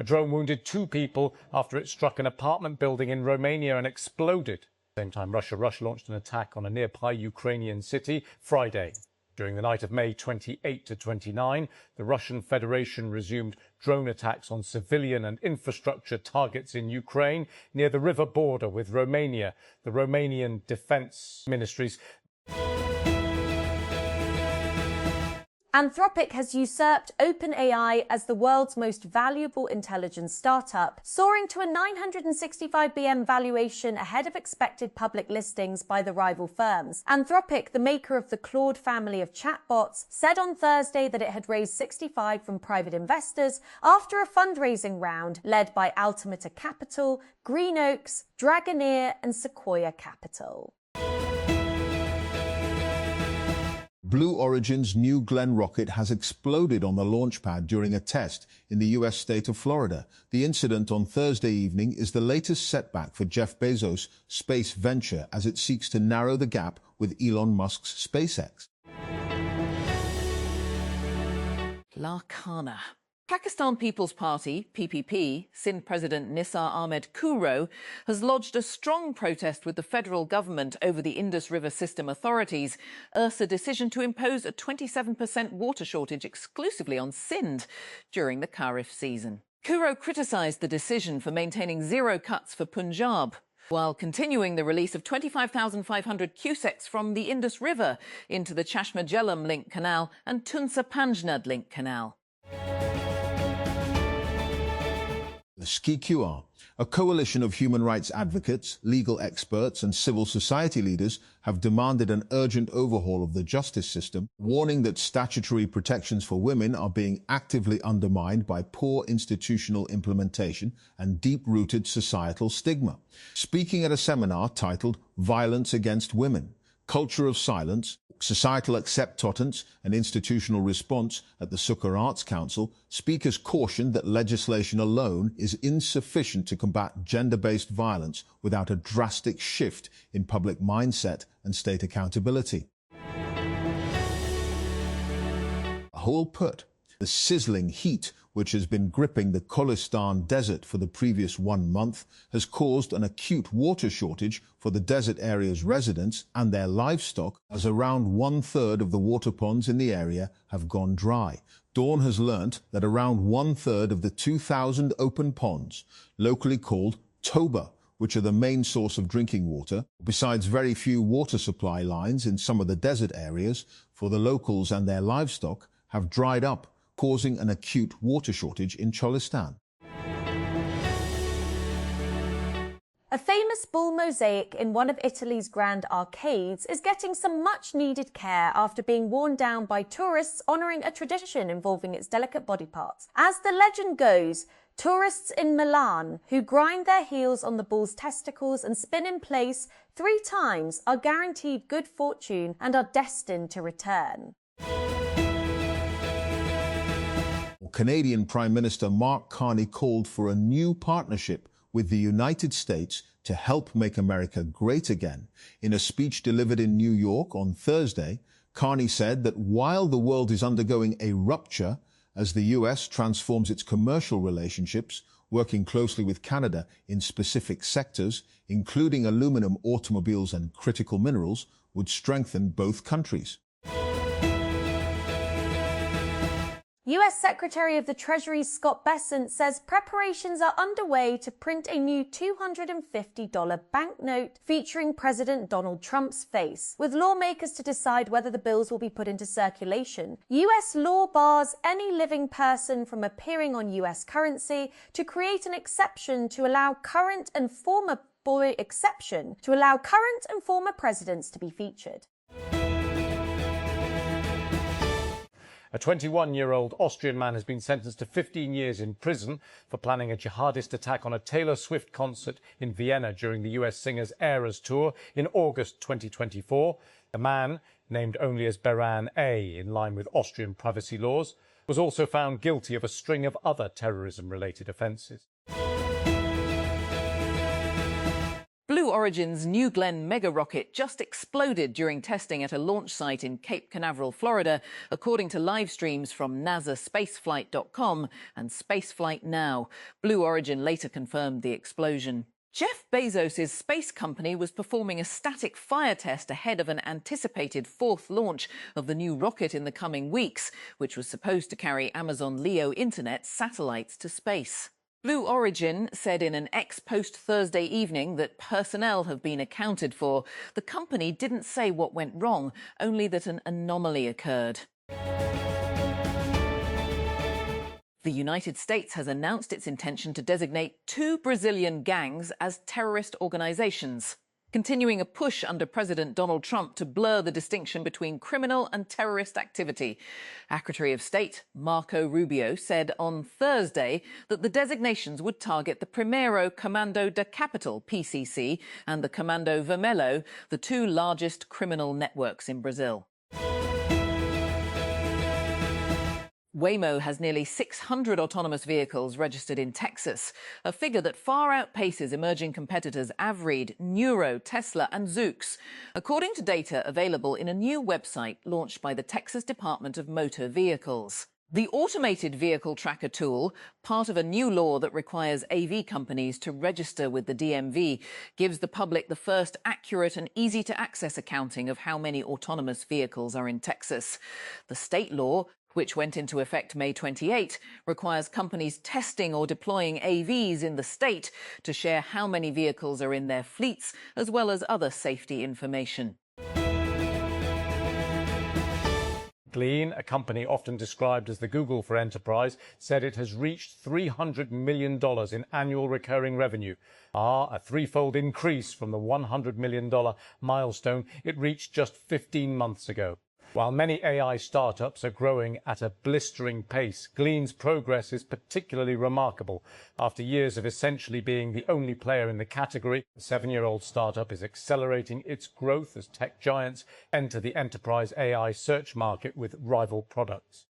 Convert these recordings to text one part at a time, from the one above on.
A drone wounded 2 people after it struck an apartment building in Romania and exploded. At the same time, Russia launched an attack on a nearby Ukrainian city Friday. During the night of May 28 to 29, the Russian Federation resumed drone attacks on civilian and infrastructure targets in Ukraine near the river border with Romania. The Romanian Defense Ministries. Anthropic has usurped OpenAI as the world's most valuable intelligence startup, soaring to a $965 billion valuation ahead of expected public listings by the rival firms. Anthropic, the maker of the Claude family of chatbots, said on Thursday that it had raised $65 from private investors after a fundraising round led by Altimeter Capital, Green Oaks, Dragoneer, and Sequoia Capital. Blue Origin's New Glenn rocket has exploded on the launch pad during a test in the U.S. state of Florida. The incident on Thursday evening is the latest setback for Jeff Bezos' space venture as it seeks to narrow the gap with Elon Musk's SpaceX. Larkana. Pakistan People's Party, PPP, Sindh President Nisar Ahmed Kuro, has lodged a strong protest with the federal government over the Indus River System authorities' a decision to impose a 27% water shortage exclusively on Sindh during the Kharif season. Kuro criticised the decision for maintaining zero cuts for Punjab, while continuing the release of 25,500 cusecs from the Indus River into the Chashma Jhelum Link Canal and Tunsa Panjnad Link Canal. The SkiQR, a coalition of human rights advocates, legal experts and civil society leaders have demanded an urgent overhaul of the justice system, warning that statutory protections for women are being actively undermined by poor institutional implementation and deep-rooted societal stigma. Speaking at a seminar titled Violence Against Women, Culture of Silence, Societal Acceptance and Institutional Response at the Sukkur Arts Council, speakers cautioned that legislation alone is insufficient to combat gender-based violence without a drastic shift in public mindset and state accountability. A whole put, the sizzling heat which has been gripping the Kholistan desert for the previous 1 month has caused an acute water shortage for the desert area's residents and their livestock, as around 1/3 of the water ponds in the area have gone dry. Dawn has learnt that around 1/3 of the 2,000 open ponds, locally called Toba, which are the main source of drinking water, besides very few water supply lines in some of the desert areas for the locals and their livestock, have dried up, causing an acute water shortage in Kholistan. A famous bull mosaic in one of Italy's grand arcades is getting some much-needed care after being worn down by tourists honouring a tradition involving its delicate body parts. As the legend goes, tourists in Milan who grind their heels on the bull's testicles and spin in place 3 times are guaranteed good fortune and are destined to return. Canadian Prime Minister Mark Carney called for a new partnership with the United States to help make America great again. In a speech delivered in New York on Thursday, Carney said that while the world is undergoing a rupture as the US transforms its commercial relationships, working closely with Canada in specific sectors, including aluminum, automobiles and critical minerals, would strengthen both countries. US Secretary of the Treasury Scott Bessent says preparations are underway to print a new $250 banknote featuring President Donald Trump's face, with lawmakers to decide whether the bills will be put into circulation. US law bars any living person from appearing on US currency to create an exception to allow current and former presidents to be featured. A 21-year-old Austrian man has been sentenced to 15 years in prison for planning a jihadist attack on a Taylor Swift concert in Vienna during the US singer's Eras tour in August 2024. The man, named only as Beran A. in line with Austrian privacy laws, was also found guilty of a string of other terrorism-related offences. Blue Origin's New Glenn mega rocket just exploded during testing at a launch site in Cape Canaveral, Florida, according to live streams from NASAspaceflight.com and Spaceflight Now. Blue Origin later confirmed the explosion. Jeff Bezos' space company was performing a static fire test ahead of an anticipated fourth launch of the new rocket in the coming weeks, which was supposed to carry Amazon Leo Internet satellites to space. Blue Origin said in an ex-post Thursday evening that personnel have been accounted for. The company didn't say what went wrong, only that an anomaly occurred. The United States has announced its intention to designate 2 Brazilian gangs as terrorist organizations, continuing a push under President Donald Trump to blur the distinction between criminal and terrorist activity. Secretary of State Marco Rubio said on Thursday that the designations would target the Primeiro Comando da Capital, PCC, and the Comando Vermelho, the 2 largest criminal networks in Brazil. Waymo has nearly 600 autonomous vehicles registered in Texas, a figure that far outpaces emerging competitors Avreed, Nuro, Tesla and Zoox, according to data available in a new website launched by the Texas Department of Motor Vehicles. The automated vehicle tracker tool, part of a new law that requires AV companies to register with the DMV, gives the public the first accurate and easy-to-access accounting of how many autonomous vehicles are in Texas. The state law, which went into effect May 28, requires companies testing or deploying AVs in the state to share how many vehicles are in their fleets, as well as other safety information. Glean, a company often described as the Google for enterprise, said it has reached $300 million in annual recurring revenue, a threefold increase from the $100 million milestone it reached just 15 months ago. While many AI startups are growing at a blistering pace, Glean's progress is particularly remarkable. After years of essentially being the only player in the category, the 7-year-old startup is accelerating its growth as tech giants enter the enterprise AI search market with rival products.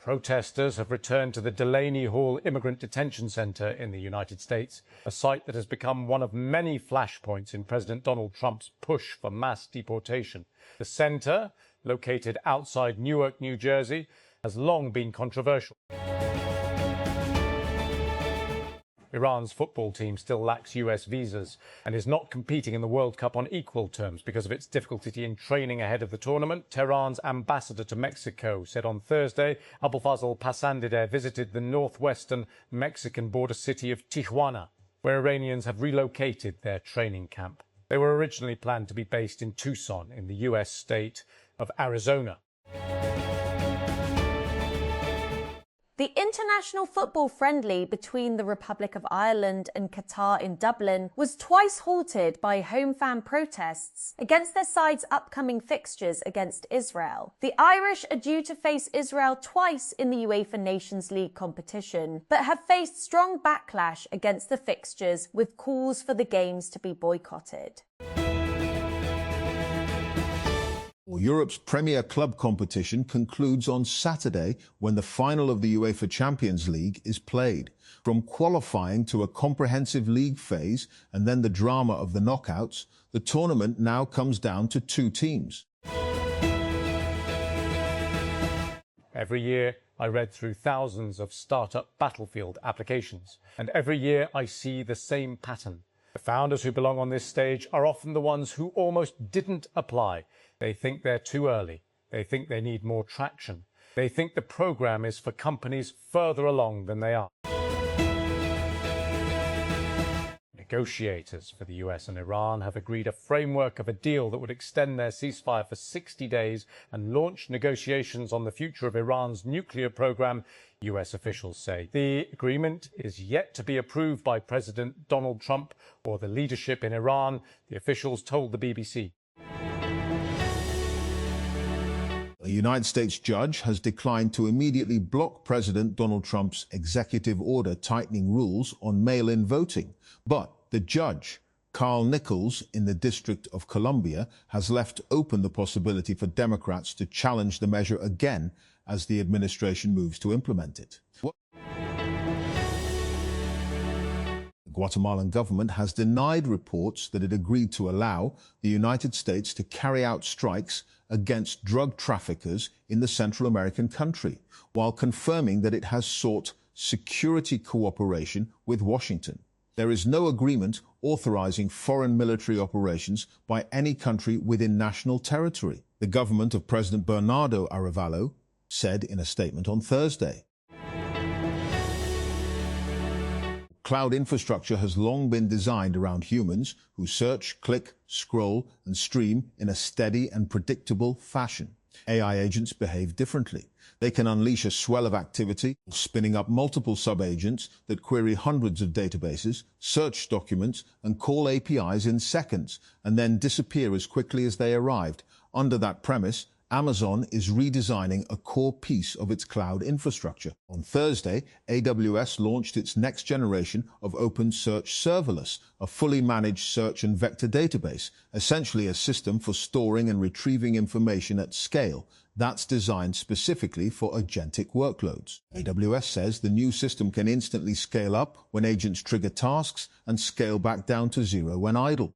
Protesters have returned to the Delaney Hall Immigrant Detention Center in the United States, a site that has become one of many flashpoints in President Donald Trump's push for mass deportation. The center, located outside Newark, New Jersey, has long been controversial. Iran's football team still lacks US visas and is not competing in the World Cup on equal terms because of its difficulty in training ahead of the tournament. Tehran's ambassador to Mexico said on Thursday Abulfazl Pasandadeh visited the northwestern Mexican border city of Tijuana, where Iranians have relocated their training camp. They were originally planned to be based in Tucson in the US state of Arizona. The international football friendly between the Republic of Ireland and Qatar in Dublin was twice halted by home fan protests against their side's upcoming fixtures against Israel. The Irish are due to face Israel twice in the UEFA Nations League competition, but have faced strong backlash against the fixtures, with calls for the games to be boycotted. Europe's premier club competition concludes on Saturday when the final of the UEFA Champions League is played. From qualifying to a comprehensive league phase and then the drama of the knockouts, the tournament now comes down to 2 teams. Every year, I read through thousands of startup Battlefield applications, and every year I see the same pattern. The founders who belong on this stage are often the ones who almost didn't apply. They think they're too early. They think they need more traction. They think the program is for companies further along than they are. Negotiators for the US and Iran have agreed a framework of a deal that would extend their ceasefire for 60 days and launch negotiations on the future of Iran's nuclear program, US officials say. The agreement is yet to be approved by President Donald Trump or the leadership in Iran, the officials told the BBC. A United States judge has declined to immediately block President Donald Trump's executive order tightening rules on mail-in voting. But the judge, Carl Nichols in the District of Columbia, has left open the possibility for Democrats to challenge the measure again as the administration moves to implement it. The The Guatemalan government has denied reports that it agreed to allow the United States to carry out strikes against drug traffickers in the Central American country, while confirming that it has sought security cooperation with Washington. There is no agreement authorizing foreign military operations by any country within national territory, the government of President Bernardo Arevalo said in a statement on Thursday. Cloud infrastructure has long been designed around humans who search, click, scroll, and stream in a steady and predictable fashion. AI agents behave differently. They can unleash a swell of activity, spinning up multiple sub-agents that query hundreds of databases, search documents, and call APIs in seconds, and then disappear as quickly as they arrived. Under that premise, Amazon is redesigning a core piece of its cloud infrastructure. On Thursday, AWS launched its next generation of OpenSearch Serverless, a fully managed search and vector database, essentially a system for storing and retrieving information at scale that's designed specifically for agentic workloads. AWS says the new system can instantly scale up when agents trigger tasks and scale back down to zero when idle.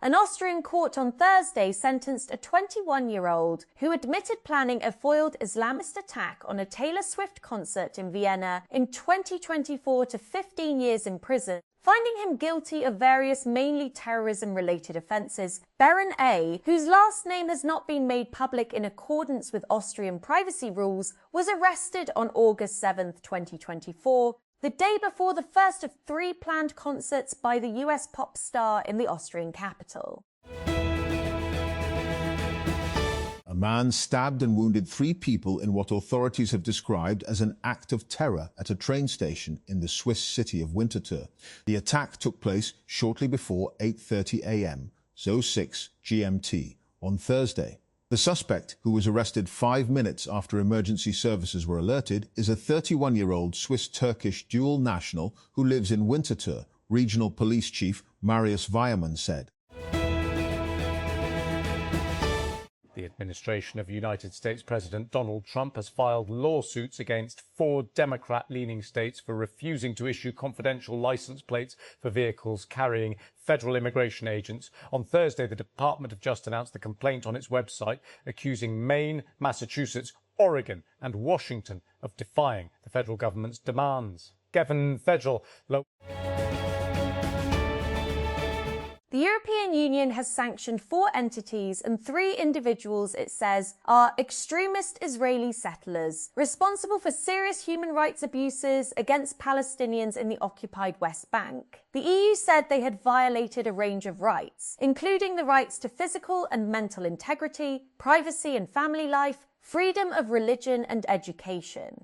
An Austrian court on Thursday sentenced a 21-year-old who admitted planning a foiled Islamist attack on a Taylor Swift concert in Vienna in 2024 to 15 years in prison, finding him guilty of various mainly terrorism-related offences. Baron A., whose last name has not been made public in accordance with Austrian privacy rules, was arrested on August 7, 2024, the day before the first of 3 planned concerts by the US pop star in the Austrian capital. A man stabbed and wounded 3 people in what authorities have described as an act of terror at a train station in the Swiss city of Winterthur. The attack took place shortly before 8:30 a.m., so 6 GMT, on Thursday. The suspect, who was arrested 5 minutes after emergency services were alerted, is a 31-year-old Swiss-Turkish dual national who lives in Winterthur, Regional Police Chief Marius Weiermann said. The administration of United States President Donald Trump has filed lawsuits against 4 Democrat-leaning states for refusing to issue confidential license plates for vehicles carrying federal immigration agents. On Thursday, the Department of Justice announced the complaint on its website, accusing Maine, Massachusetts, Oregon and Washington of defying the federal government's demands. Kevin Federal. The European Union has sanctioned 4 entities and 3 individuals it says are extremist Israeli settlers, responsible for serious human rights abuses against Palestinians in the occupied West Bank. The EU said they had violated a range of rights, including the rights to physical and mental integrity, privacy and family life, freedom of religion and education.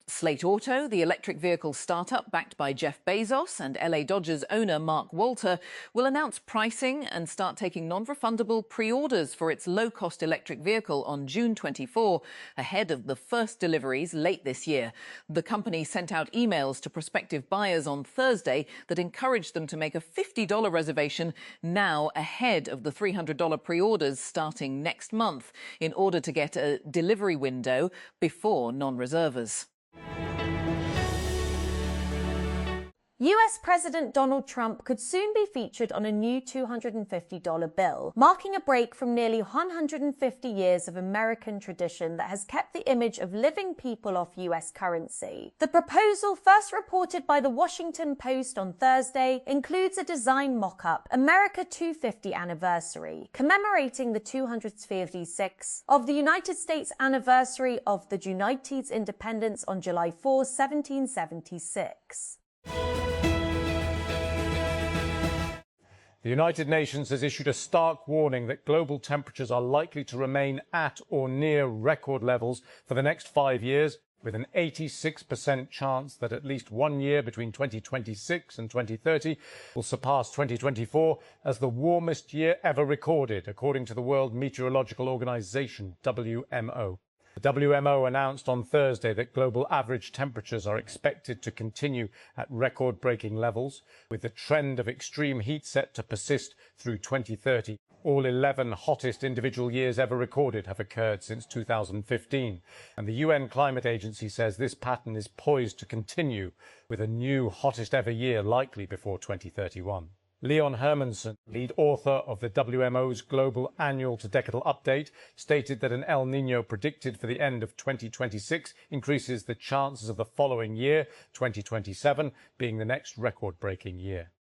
Slate Auto, the electric vehicle startup backed by Jeff Bezos and LA Dodgers owner Mark Walter, will announce pricing and start taking non-refundable pre-orders for its low-cost electric vehicle on June 24, ahead of the first deliveries late this year. The company sent out emails to prospective buyers on Thursday that encouraged them to make a $50 reservation now ahead of the $300 pre-orders starting next month in order to get a delivery window before non-reservers. US President Donald Trump could soon be featured on a new $250 bill, marking a break from nearly 150 years of American tradition that has kept the image of living people off US currency. The proposal, first reported by the Washington Post on Thursday, includes a design mock-up, America 250 Anniversary, commemorating the 256th of the United States anniversary of the United's independence on July 4, 1776. The United Nations has issued a stark warning that global temperatures are likely to remain at or near record levels for the next 5 years, with an 86% chance that at least 1 year between 2026 and 2030 will surpass 2024 as the warmest year ever recorded, according to the World Meteorological Organization, WMO. The WMO announced on Thursday that global average temperatures are expected to continue at record-breaking levels, with the trend of extreme heat set to persist through 2030. All 11 hottest individual years ever recorded have occurred since 2015. And the UN Climate Agency says this pattern is poised to continue, with a new hottest ever year likely before 2031. Leon Hermansen, lead author of the WMO's Global Annual to Decadal Update, stated that an El Niño predicted for the end of 2026 increases the chances of the following year, 2027, being the next record-breaking year.